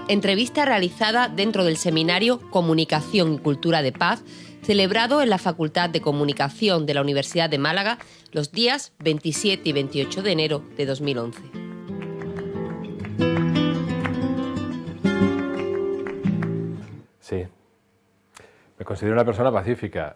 Entrevista realizada dentro del seminario Comunicación y Cultura de Paz, celebrado en la Facultad de Comunicación de la Universidad de Málaga los días 27 y 28 de enero de 2011. Sí, me considero una persona pacífica,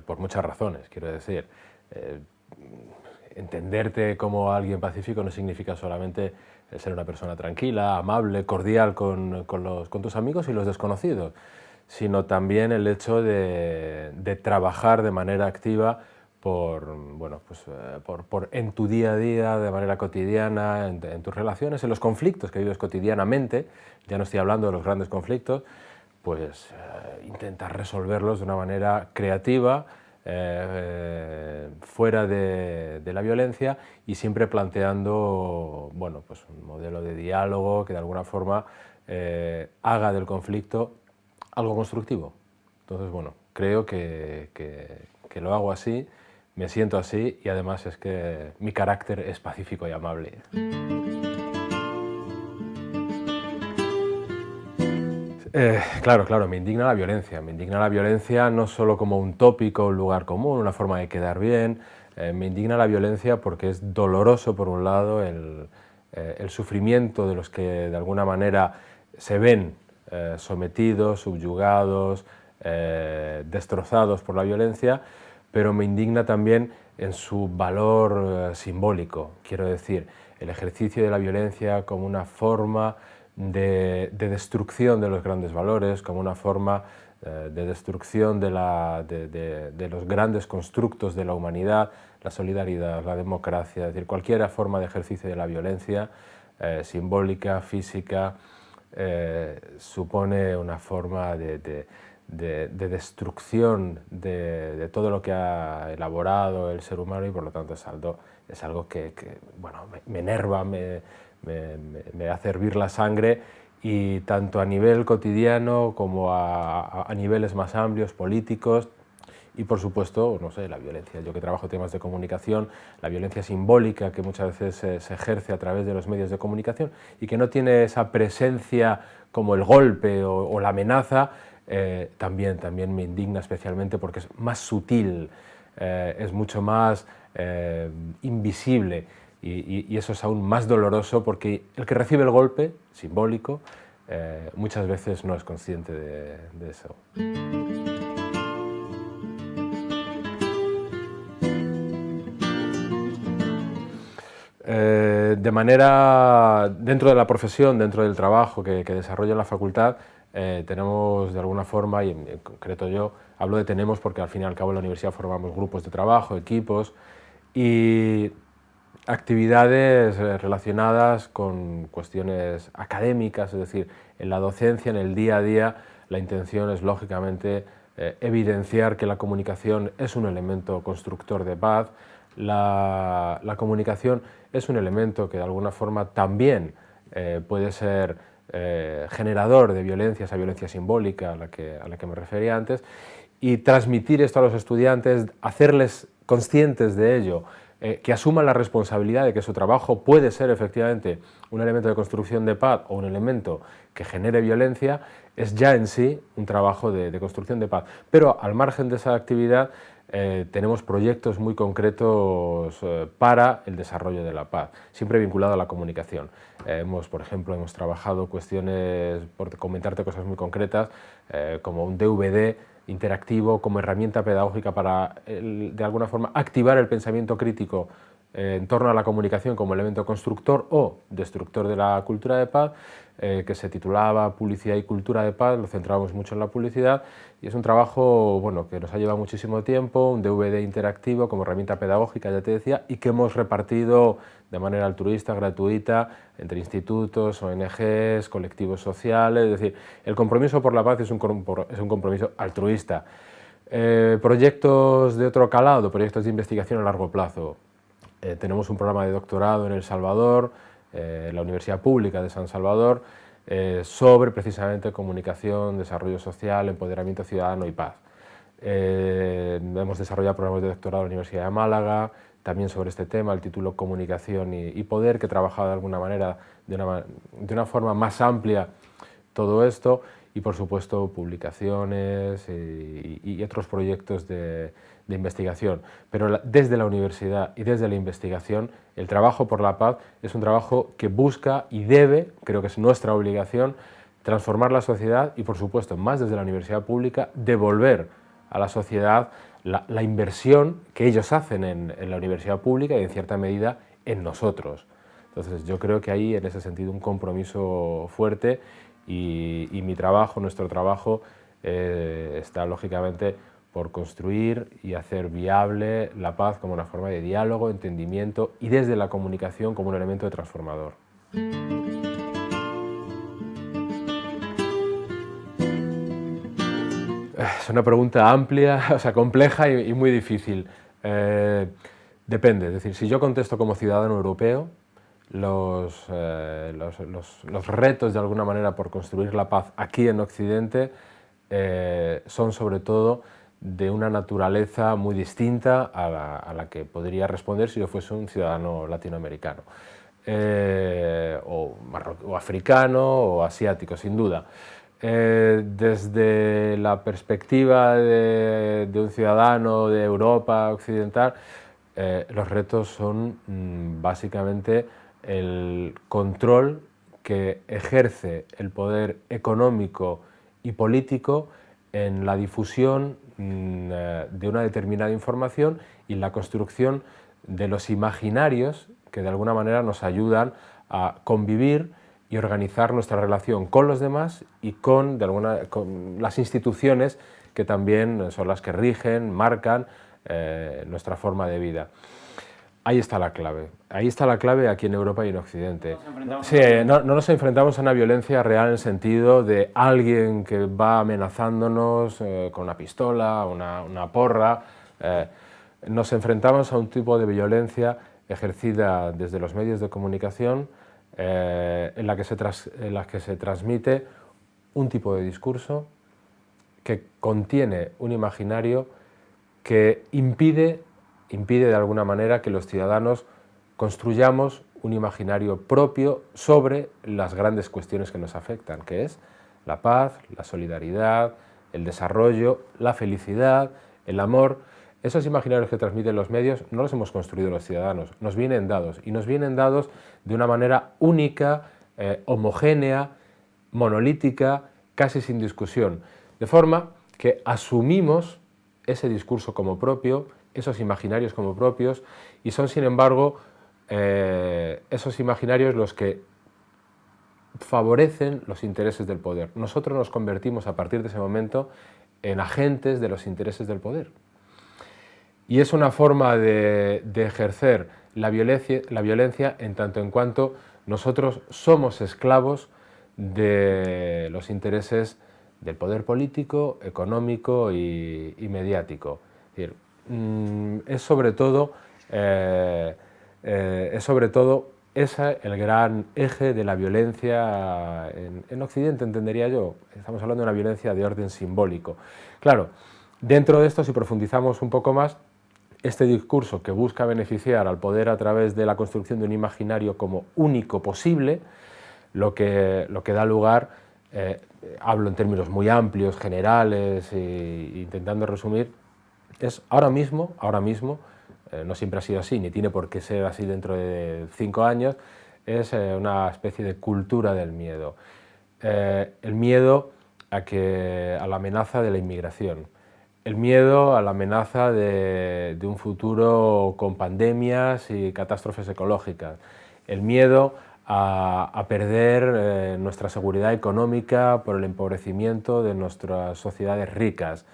por muchas razones, quiero decir. Entenderte como alguien pacífico no significa solamente ser una persona tranquila, amable, cordial con tus amigos y los desconocidos, sino también el hecho de trabajar de manera activa en tu día a día, de manera cotidiana, en tus relaciones, en los conflictos que vives cotidianamente. Ya no estoy hablando de los grandes conflictos, pues intentar resolverlos de una manera creativa, fuera de la violencia, y siempre planteando un modelo de diálogo que de alguna forma haga del conflicto algo constructivo. Entonces, creo que lo hago así, me siento así, y además es que mi carácter es pacífico y amable. Claro, me indigna la violencia. Me indigna la violencia no solo como un tópico, un lugar común, una forma de quedar bien. Me indigna la violencia porque es doloroso, por un lado, el sufrimiento de los que de alguna manera se ven sometidos, subyugados, destrozados por la violencia, pero me indigna también en su valor simbólico. Quiero decir, el ejercicio de la violencia como una forma de destrucción de los grandes valores, como una forma de destrucción de los grandes constructos de la humanidad, la solidaridad, la democracia, es decir, cualquier forma de ejercicio de la violencia, simbólica, física, supone una forma de destrucción de todo lo que ha elaborado el ser humano, y por lo tanto es algo que me enerva, me hace hervir la sangre, y tanto a nivel cotidiano como a niveles más amplios, políticos, y por supuesto, la violencia. Yo que trabajo temas de comunicación, la violencia simbólica que muchas veces se ejerce a través de los medios de comunicación y que no tiene esa presencia como el golpe o la amenaza, también me indigna especialmente porque es más sutil, es mucho más invisible, y eso es aún más doloroso porque el que recibe el golpe simbólico muchas veces no es consciente de eso. Dentro de la profesión, dentro del trabajo que desarrolla la facultad, tenemos de alguna forma, y en concreto yo hablo de tenemos porque al fin y al cabo en la universidad formamos grupos de trabajo, equipos, y actividades relacionadas con cuestiones académicas, es decir, en la docencia, en el día a día, la intención es lógicamente evidenciar que la comunicación es un elemento constructor de paz. La comunicación es un elemento que de alguna forma también puede ser generador de violencia, esa violencia simbólica a la que me refería antes, y transmitir esto a los estudiantes, hacerles conscientes de ello, que asuman la responsabilidad de que su trabajo puede ser efectivamente un elemento de construcción de paz o un elemento que genere violencia, es ya en sí un trabajo de construcción de paz. Pero al margen de esa actividad tenemos proyectos muy concretos para el desarrollo de la paz, siempre vinculado a la comunicación. Por ejemplo, hemos trabajado cuestiones, por comentarte cosas muy concretas, como un DVD interactivo como herramienta pedagógica para, de alguna forma, activar el pensamiento crítico en torno a la comunicación como elemento constructor o destructor de la cultura de paz, que se titulaba Publicidad y Cultura de Paz. Lo centrábamos mucho en la publicidad, y es un trabajo que nos ha llevado muchísimo tiempo, un DVD interactivo como herramienta pedagógica, ya te decía, y que hemos repartido de manera altruista, gratuita, entre institutos, ONGs, colectivos sociales. Es decir, el compromiso por la paz es un compromiso altruista. Proyectos de otro calado, proyectos de investigación a largo plazo. Tenemos un programa de doctorado en El Salvador, la Universidad Pública de San Salvador, sobre precisamente comunicación, desarrollo social, empoderamiento ciudadano y paz. hemos desarrollado programas de doctorado en la Universidad de Málaga, también sobre este tema, el título Comunicación y Poder, que trabajaba de alguna manera, de una forma más amplia todo esto, y por supuesto publicaciones y otros proyectos de investigación. Pero desde la universidad y desde la investigación, el trabajo por la paz es un trabajo que busca y debe, creo que es nuestra obligación, transformar la sociedad y, por supuesto, más desde la universidad pública, devolver a la sociedad la inversión que ellos hacen en la universidad pública y, en cierta medida, en nosotros. Entonces, yo creo que hay, en ese sentido, un compromiso fuerte y mi trabajo, nuestro trabajo, está, lógicamente, por construir y hacer viable la paz como una forma de diálogo, entendimiento y desde la comunicación como un elemento transformador. Es una pregunta amplia, o sea, compleja y muy difícil. Depende, es decir, si yo contesto como ciudadano europeo, los retos de alguna manera por construir la paz aquí en Occidente son sobre todo de una naturaleza muy distinta a la que podría responder si yo fuese un ciudadano latinoamericano, o africano o asiático, sin duda. Desde la perspectiva de un ciudadano de Europa occidental, los retos son básicamente el control que ejerce el poder económico y político en la difusión de una determinada información y la construcción de los imaginarios que de alguna manera nos ayudan a convivir y organizar nuestra relación con los demás y con las instituciones que también son las que rigen, marcan nuestra forma de vida. Ahí está la clave aquí en Europa y en Occidente. No nos enfrentamos a una violencia real en el sentido de alguien que va amenazándonos con una pistola, una porra. Nos enfrentamos a un tipo de violencia ejercida desde los medios de comunicación en la que se transmite un tipo de discurso que contiene un imaginario que impide de alguna manera que los ciudadanos construyamos un imaginario propio sobre las grandes cuestiones que nos afectan, que es la paz, la solidaridad, el desarrollo, la felicidad, el amor. Esos imaginarios que transmiten los medios no los hemos construido los ciudadanos, nos vienen dados, y nos vienen dados de una manera única, homogénea, monolítica, casi sin discusión, de forma que asumimos ese discurso como propio, esos imaginarios como propios, y son, sin embargo, esos imaginarios los que favorecen los intereses del poder. Nosotros nos convertimos a partir de ese momento en agentes de los intereses del poder. Y es una forma de ejercer la violencia en tanto en cuanto nosotros somos esclavos de los intereses del poder político, económico y mediático. Es decir, es sobre todo ese el gran eje de la violencia en Occidente, entendería yo. Estamos hablando de una violencia de orden simbólico. Claro, dentro de esto, si profundizamos un poco más, este discurso que busca beneficiar al poder a través de la construcción de un imaginario como único posible, lo que da lugar, hablo en términos muy amplios, generales, intentando resumir, es ahora mismo, no siempre ha sido así, ni tiene por qué ser así dentro de 5 años, es una especie de cultura del miedo. El miedo a la amenaza de la inmigración, el miedo a la amenaza de un futuro con pandemias y catástrofes ecológicas, el miedo a perder nuestra seguridad económica por el empobrecimiento de nuestras sociedades ricas.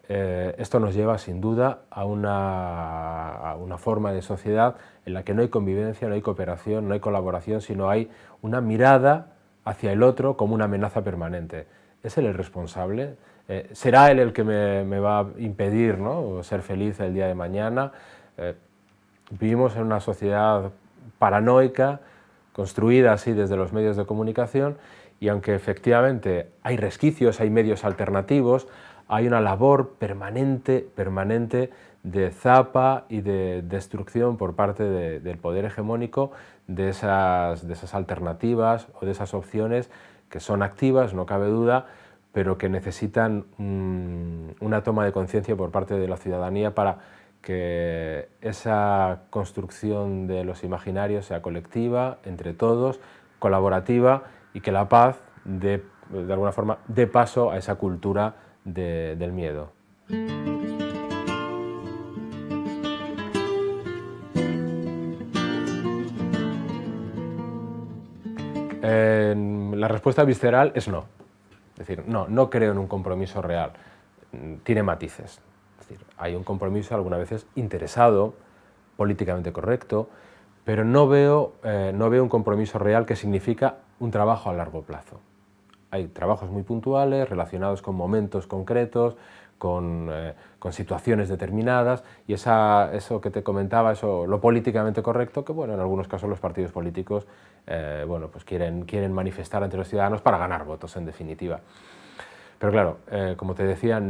Esto nos lleva sin duda a una forma de sociedad en la que no hay convivencia, no hay cooperación, no hay colaboración, sino hay una mirada hacia el otro como una amenaza permanente. ¿Es él el responsable? ¿Será él el que me va a impedir, ¿no?, ser feliz el día de mañana? Vivimos en una sociedad paranoica, construida así desde los medios de comunicación, y aunque efectivamente hay resquicios, hay medios alternativos, hay una labor permanente de zapa y de destrucción por parte del poder hegemónico de esas alternativas o de esas opciones que son activas, no cabe duda, pero que necesitan una toma de conciencia por parte de la ciudadanía para que esa construcción de los imaginarios sea colectiva, entre todos, colaborativa, y que la paz de alguna forma dé paso a esa cultura del miedo. La respuesta visceral es no. Es decir, no creo en un compromiso real. Tiene matices. Es decir, hay un compromiso algunas veces interesado, políticamente correcto, pero no veo un compromiso real que significa un trabajo a largo plazo. Hay trabajos muy puntuales relacionados con momentos concretos, con situaciones determinadas, y eso que te comentaba, lo políticamente correcto, que bueno, en algunos casos los partidos políticos pues quieren manifestar ante los ciudadanos para ganar votos, en definitiva. Pero claro, como te decía,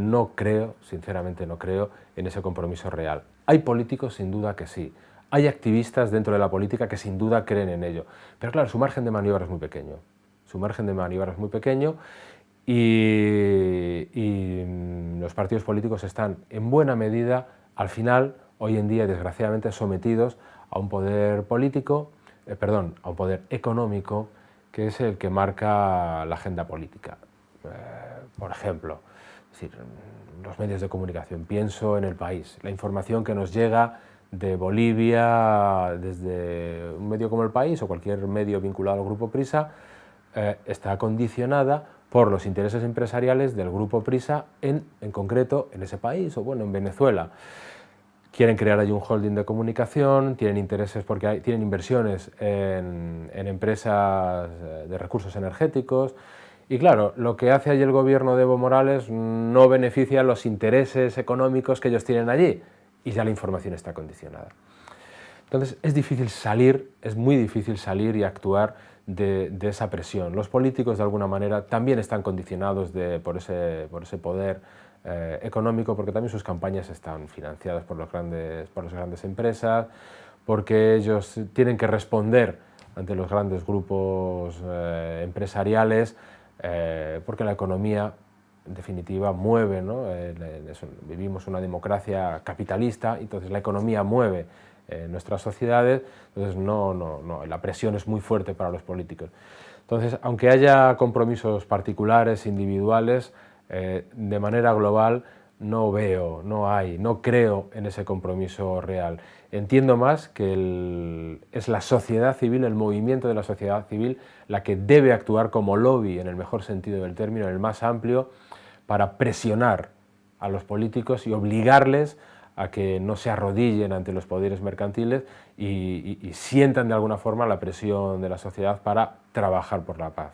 sinceramente no creo en ese compromiso real. Hay políticos sin duda que sí, hay activistas dentro de la política que sin duda creen en ello, pero claro, su margen de maniobra es muy pequeño. Su margen de maniobra es muy pequeño y los partidos políticos están en buena medida, al final, hoy en día, desgraciadamente, sometidos a un poder a un poder económico, que es el que marca la agenda política. Por ejemplo, es decir, los medios de comunicación, pienso en El País, la información que nos llega de Bolivia desde un medio como El País o cualquier medio vinculado al Grupo Prisa, está condicionada por los intereses empresariales del Grupo Prisa en concreto en ese país o bueno, en Venezuela. Quieren crear allí un holding de comunicación, tienen intereses porque tienen inversiones en empresas de recursos energéticos y claro, lo que hace allí el gobierno de Evo Morales no beneficia los intereses económicos que ellos tienen allí y ya la información está condicionada. Entonces es muy difícil salir y actuar de esa presión. Los políticos de alguna manera también están condicionados por ese poder económico, porque también sus campañas están financiadas por las grandes empresas, porque ellos tienen que responder ante los grandes grupos empresariales, porque la economía en definitiva mueve, ¿no? Vivimos una democracia capitalista, entonces la economía mueve nuestras sociedades, entonces la presión es muy fuerte para los políticos. Entonces, aunque haya compromisos particulares, individuales, de manera global no creo en ese compromiso real. Entiendo más que es la sociedad civil, el movimiento de la sociedad civil, la que debe actuar como lobby, en el mejor sentido del término, en el más amplio, para presionar a los políticos y obligarles a que no se arrodillen ante los poderes mercantiles y sientan de alguna forma la presión de la sociedad para trabajar por la paz.